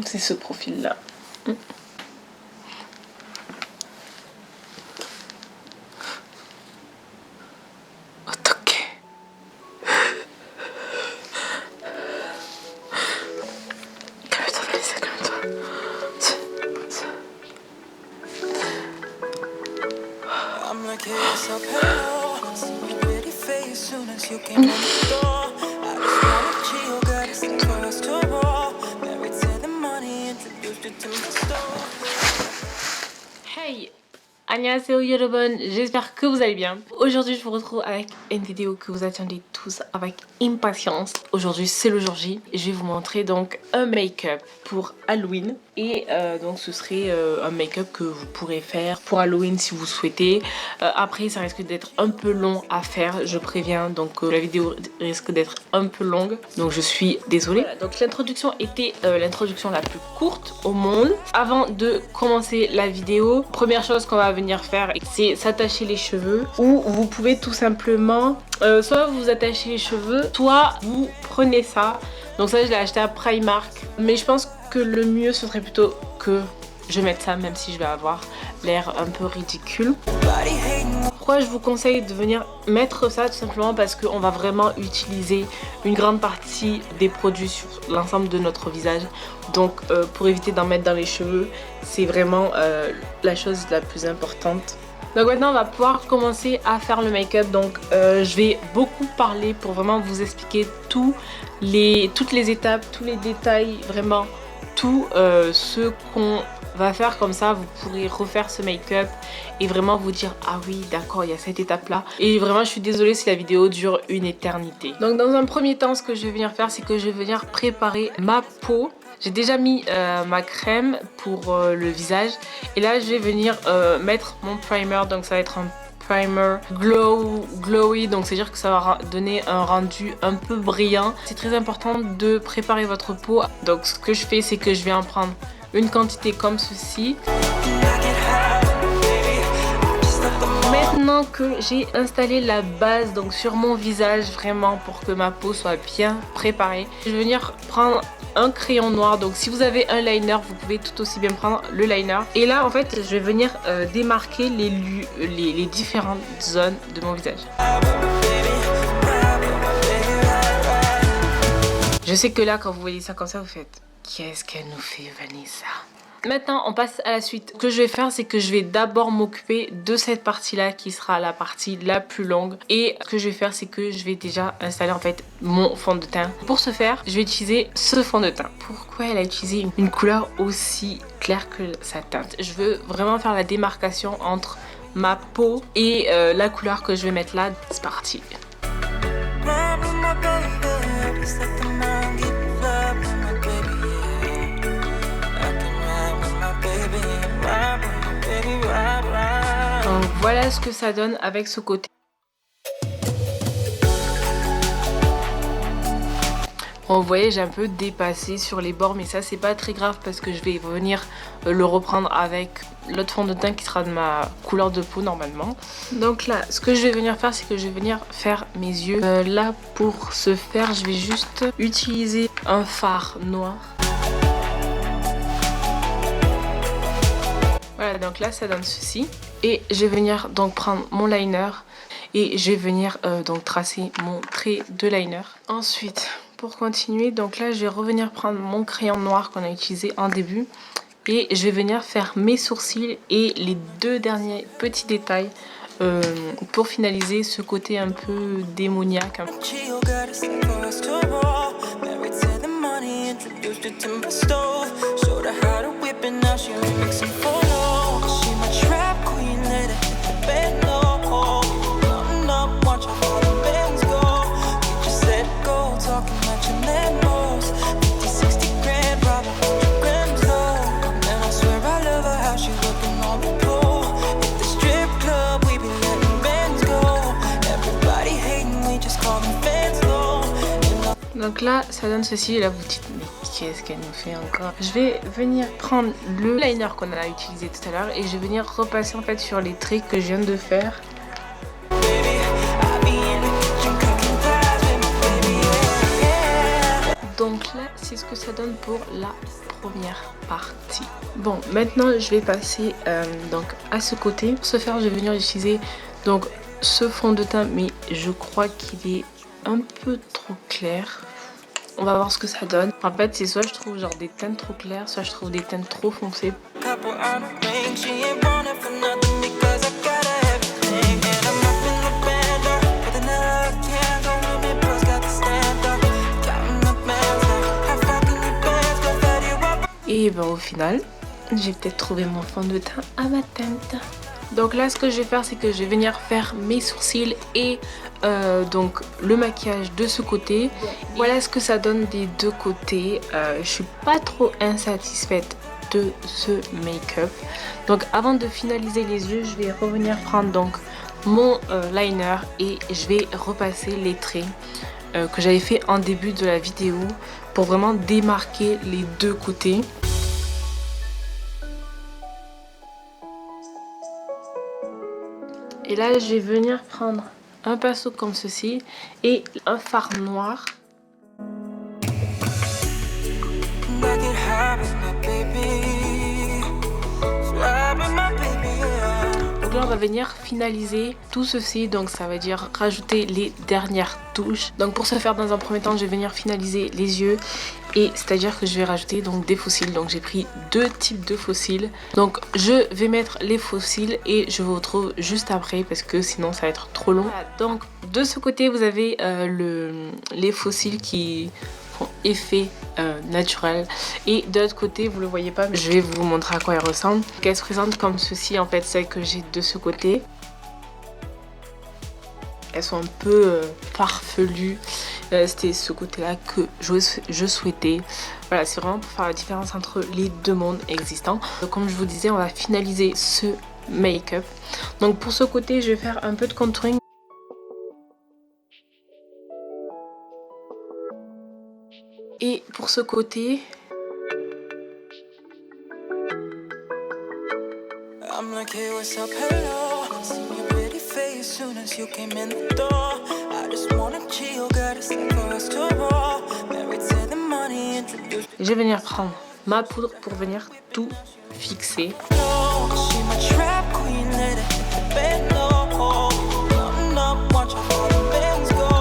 C'est ce profil-là. Hey, annyeonghaseyo 여러분, j'espère que vous allez bien. Aujourd'hui je vous retrouve avec une vidéo que vous attendez tous avec impatience. Aujourd'hui c'est le jour J. Je vais vous montrer donc un make-up pour Halloween. Et donc ce serait un make-up que vous pourrez faire pour Halloween si vous souhaitez. Après ça risque d'être un peu long à faire, je préviens. Donc la vidéo risque d'être un peu longue. Donc je suis désolée. Voilà, donc l'introduction était l'introduction la plus courte au monde. Avant de commencer la vidéo, première chose qu'on va venir faire, c'est s'attacher les cheveux. Ou vous pouvez tout simplement soit vous attachez les cheveux, soit vous prenez ça. Donc ça je l'ai acheté à Primark. Mais je pense que le mieux ce serait plutôt que je mette ça, même si je vais avoir l'air un peu ridicule. Pourquoi je vous conseille de venir mettre ça? Tout simplement parce qu'on va vraiment utiliser une grande partie des produits sur l'ensemble de notre visage. Donc pour éviter d'en mettre dans les cheveux, c'est vraiment la chose la plus importante. Donc maintenant on va pouvoir commencer à faire le make-up. Donc je vais beaucoup parler pour vraiment vous expliquer toutes les étapes, tous les détails, vraiment tout ce qu'on va faire. Comme ça vous pourrez refaire ce make-up et vraiment vous dire ah oui d'accord, il y a cette étape là. Et vraiment je suis désolée si la vidéo dure une éternité. Donc dans un premier temps ce que je vais venir faire, c'est que je vais venir préparer ma peau. J'ai déjà mis ma crème pour le visage. Et là je vais venir mettre mon primer. Donc ça va être un primer glowy. Donc c'est à dire que ça va donner un rendu un peu brillant. C'est très important de préparer votre peau. Donc ce que je fais, c'est que je vais en prendre une quantité comme ceci. Maintenant que j'ai installé la base donc sur mon visage, vraiment pour que ma peau soit bien préparée, je vais venir prendre un crayon noir. Donc si vous avez un liner, vous pouvez tout aussi bien prendre le liner. Et là en fait je vais venir démarquer les différentes zones de mon visage. Je sais que là quand vous voyez ça comme ça, vous faites qu'est-ce qu'elle nous fait Vanessa? Maintenant on passe à la suite. Ce que je vais faire, c'est que je vais d'abord m'occuper de cette partie là qui sera la partie la plus longue. Et ce que je vais faire, c'est que je vais déjà installer en fait mon fond de teint. Pour ce faire, je vais utiliser ce fond de teint. Pourquoi elle a utilisé une couleur aussi claire que sa teinte? Je veux vraiment faire la démarcation entre ma peau et la couleur que je vais mettre là. C'est parti. Donc voilà ce que ça donne avec ce côté. Bon, vous voyez, j'ai un peu dépassé sur les bords, mais ça c'est pas très grave parce que je vais venir le reprendre avec l'autre fond de teint qui sera de ma couleur de peau normalement. Donc là, ce que je vais venir faire, c'est que je vais venir faire mes yeux. Là, pour ce faire, je vais juste utiliser un fard noir. Voilà, donc là ça donne ceci. Et je vais venir donc prendre mon liner et je vais venir donc tracer mon trait de liner. Ensuite, pour continuer, donc là je vais revenir prendre mon crayon noir qu'on a utilisé en début et je vais venir faire mes sourcils et les deux derniers petits détails pour finaliser ce côté un peu démoniaque. Donc là ça donne ceci. Et là vous dites mais qu'est-ce qu'elle nous fait encore? Je vais venir prendre le liner qu'on a utilisé tout à l'heure et je vais venir repasser en fait sur les traits que je viens de faire. Donc là c'est ce que ça donne pour la première partie. Bon, maintenant je vais passer donc à ce côté. Pour ce faire, je vais venir utiliser donc ce fond de teint, mais je crois qu'il est un peu trop clair. On va voir ce que ça donne. En fait, c'est soit je trouve genre des teintes trop claires, soit je trouve des teintes trop foncées. Et ben au final, j'ai peut-être trouvé mon fond de teint à ma teinte. Donc là, ce que je vais faire, c'est que je vais venir faire mes sourcils et donc le maquillage de ce côté. Voilà ce que ça donne des deux côtés. Je suis pas trop insatisfaite de ce make-up. Donc avant de finaliser les yeux, je vais revenir prendre donc mon liner et je vais repasser les traits que j'avais fait en début de la vidéo pour vraiment démarquer les deux côtés. Et là, je vais venir prendre un pinceau comme ceci et un fard noir. Donc là, on va venir finaliser tout ceci. Donc ça veut dire rajouter les dernières touches. Donc pour ce faire, dans un premier temps, je vais venir finaliser les yeux. Et c'est-à-dire que je vais rajouter donc des faux cils. Donc j'ai pris deux types de faux cils. Donc je vais mettre les faux cils et je vous retrouve juste après parce que sinon ça va être trop long. Voilà, donc de ce côté vous avez les faux cils qui font effet naturel. Et de l'autre côté vous le voyez pas mais je vais vous montrer à quoi elles ressemblent. Donc elles se présentent comme ceci en fait, celles que j'ai de ce côté. Elles sont un peu farfelues. C'était ce côté-là que je souhaitais. Voilà, c'est vraiment pour faire la différence entre les deux mondes existants. Donc, comme je vous disais, on va finaliser ce make-up. Donc pour ce côté, je vais faire un peu de contouring. Et pour ce côté... I'm like, hey, what's up, hello. See your pretty face soon as you came in the door. I just wanna chill, got a step for us to roll. Married to the money, introduce. Je vais venir prendre ma poudre pour venir tout fixer.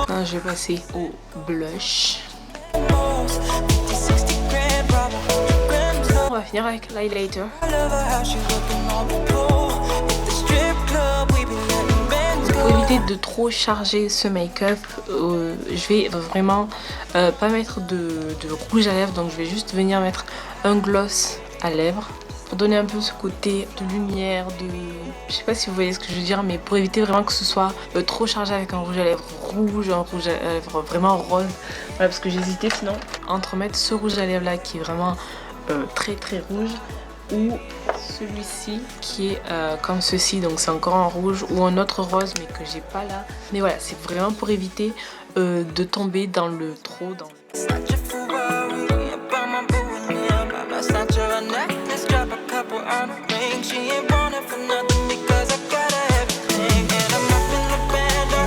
Maintenant, je vais passer au blush. On va finir avec l'highlighter. Pour éviter de trop charger ce make-up, je vais vraiment pas mettre de rouge à lèvres. Donc je vais juste venir mettre un gloss à lèvres. Pour donner un peu ce côté de lumière, je sais pas si vous voyez ce que je veux dire, mais pour éviter vraiment que ce soit trop chargé avec un rouge à lèvres rouge, un rouge à lèvres vraiment rose. Voilà, parce que j'hésitais sinon entre mettre ce rouge à lèvres là qui est vraiment très très rouge ou celui-ci qui est comme ceci, donc c'est encore en rouge, ou un autre rose mais que j'ai pas là. Mais voilà, c'est vraiment pour éviter de tomber dans le trop dans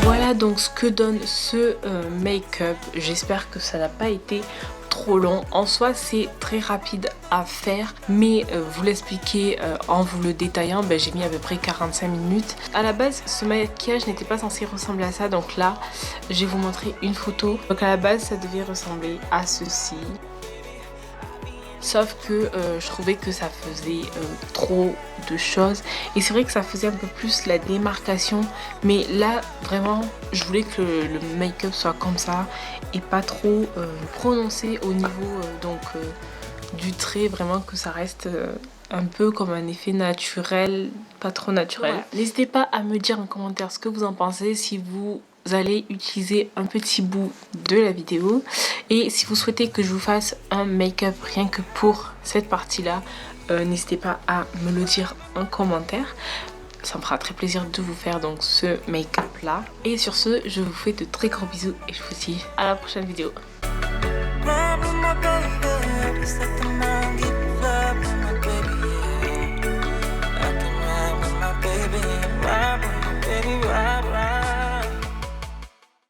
Voilà donc ce que donne ce make-up. J'espère que ça n'a pas été trop long. En soi c'est très rapide à faire, mais vous l'expliquer en vous le détaillant, j'ai mis à peu près 45 minutes. À la base ce maquillage n'était pas censé ressembler à ça, donc là je vais vous montrer une photo. Donc à la base ça devait ressembler à ceci. Sauf que je trouvais que ça faisait trop de choses. Et c'est vrai que ça faisait un peu plus la démarcation. Mais là, vraiment, je voulais que le make-up soit comme ça. Et pas trop prononcé au niveau du trait. Vraiment que ça reste un peu comme un effet naturel. Pas trop naturel. Voilà. N'hésitez pas à me dire en commentaire ce que vous en pensez. Si vous allez utiliser un petit bout de la vidéo et si vous souhaitez que je vous fasse un make-up rien que pour cette partie là, n'hésitez pas à me le dire en commentaire, ça me fera très plaisir de vous faire donc ce make-up là. Et sur ce, je vous fais de très gros bisous et je vous dis à la prochaine vidéo.